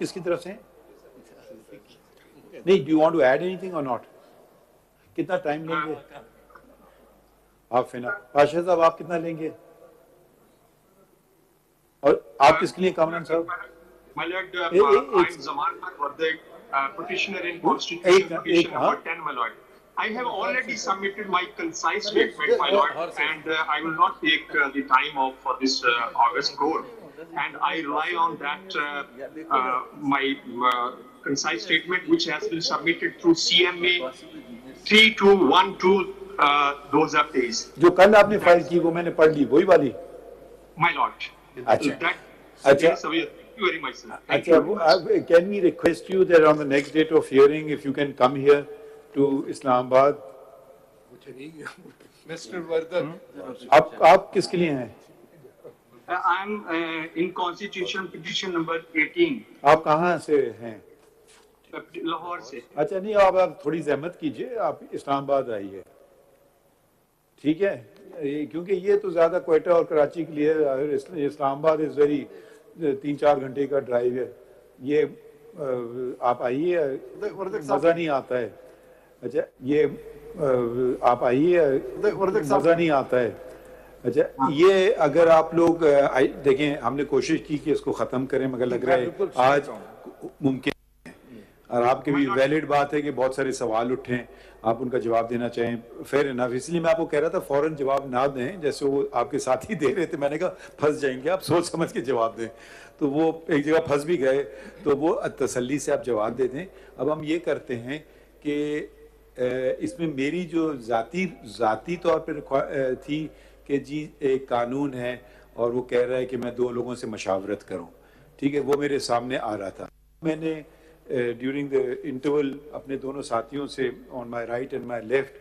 किसकी तरफ से? नहीं, do you want to add anything और नॉट? कितना टाइम लेंगे आप? फिना पाशा साहब आप कितना लेंगे? और आप किसके लिए कामरान साहब? My lord, I'm Zaman for the petitioner in Constitution Petition number 10, my lord. I have already submitted my concise statement, my lord, and I will not take the time off for this August court. And I rely on that my concise statement, which has been submitted through CMA 3212. Those are days. जो कल आपने file की वो मैंने पढ़ ली, वही वाली? My lord. अच्छा. Thank you very much, sir. अच्छा, can we request you that on the next date of hearing, if you can come here to Islamabad? Mr. Vardhan. आप किसके लिए हैं? I'm in Constitution Petition number 18. आप कहाँ से हैं? लाहौर से. अच्छा, नहीं, आप थोड़ी जहमत कीजिए, आप इस्लामाबाद आइए, ठीक है? क्योंकि ये तो ज़्यादा क्वेटा और कराची के लिए, इस्लामाबाद इज़ वेरी 3-4 घंटे का ड्राइव है। ये आप आइए, मज़ा नहीं आता है। अच्छा, ये आप आइए, मज़ा नहीं आता है। अच्छा, ये अगर आप लोग देखें, हमने कोशिश की कि इसको ख़त्म करें, मगर लग रहा है आज मुमकिन है। और आपकी भी वैलिड बात है कि बहुत सारे सवाल उठें, आप उनका जवाब देना चाहें, फेयर इनफ। इसलिए मैं आपको कह रहा था फ़ौरन जवाब ना दें, जैसे वो आपके साथी दे रहे थे। मैंने कहा फंस जाएंगे, आप सोच समझ के जवाब दें। तो वो एक जगह फंस भी गए, तो वो तसल्ली से आप जवाब दे दें। अब हम ये करते हैं कि इसमें मेरी जो ज़ाती तौर पर थी कि जी एक कानून है और वो कह रहा है कि मैं 2 लोगों से मशावरत करूं, ठीक है, वो मेरे सामने आ रहा था। मैंने ड्यूरिंग द इंटरवल अपने दोनों साथियों से, on my right and my left,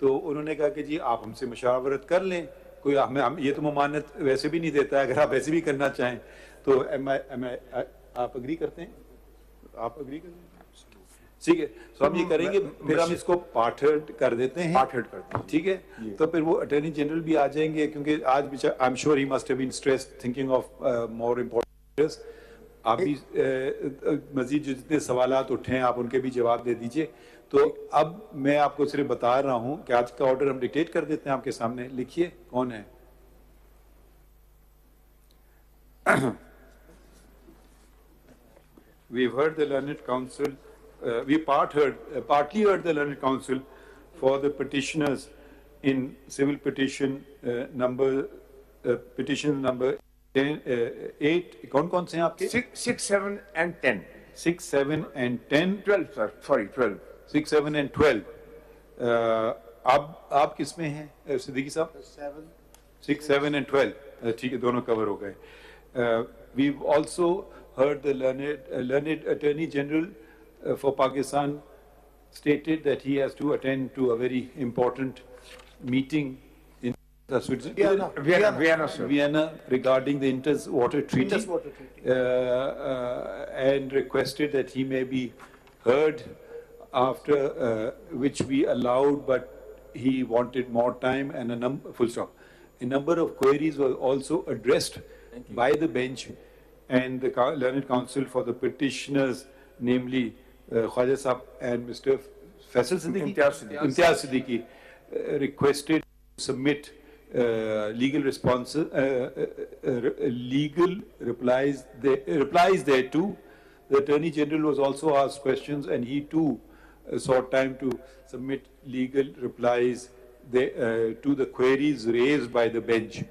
तो उन्होंने कहा कि जी आप हमसे मशावरत कर लें, कोई हम ये तो ममानत वैसे भी नहीं देता है, अगर आप ऐसे भी करना चाहें तो आप अग्री करते हैं? आप अग्री करते हैं? ठीक है, तो हम ये करेंगे, फिर हम इसको पार्ट कर देते हैं, ठीक है? तो फिर वो अटॉर्नी जनरल भी आ जाएंगे, क्योंकि आज I am sure he must have been stressed thinking of more important. आप भी मजीद जो जितने सवालात उठे हैं आप उनके भी जवाब दे दीजिए। तो अब मैं आपको सिर्फ बता रहा हूं कि आज का ऑर्डर हम डिक्टेट कर देते हैं आपके सामने। लिखिए, कौन है? We've heard the learned counsel. We partly heard the learned counsel for the petitioners in civil petition number 8. कौन से हैं आपके? 6, 7 and 10. 6, 7 and 10. 12, sir. Sorry, 12. 6, 7 and 12. आप किस में हैं सिद्दीकी साहब? 6, 7 and 12. ठीक है, दोनों कवर हो गए। We've also heard the learned Attorney General for Pakistan stated that he has to attend to a very important meeting in Switzerland, Vienna, regarding the Interwater Treaty, and requested that he may be heard after which we allowed, but he wanted more time and a number of queries were also addressed by the bench and the learned counsel for the petitioners, namely Qazi Faez and Mr. Imtiaz Siddiqui, requested to submit legal replies thereto. The Attorney General was also asked questions, and he too sought time to submit legal replies to the queries raised by the bench.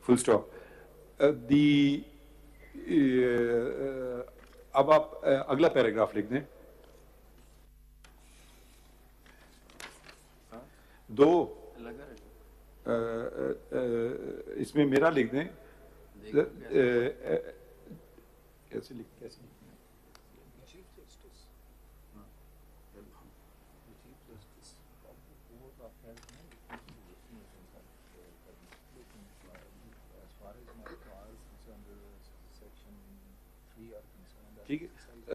Full stop. अब आप अगला paragraph लिख दें। 2 इसमें मेरा लिख दें। कैसे ठीक है,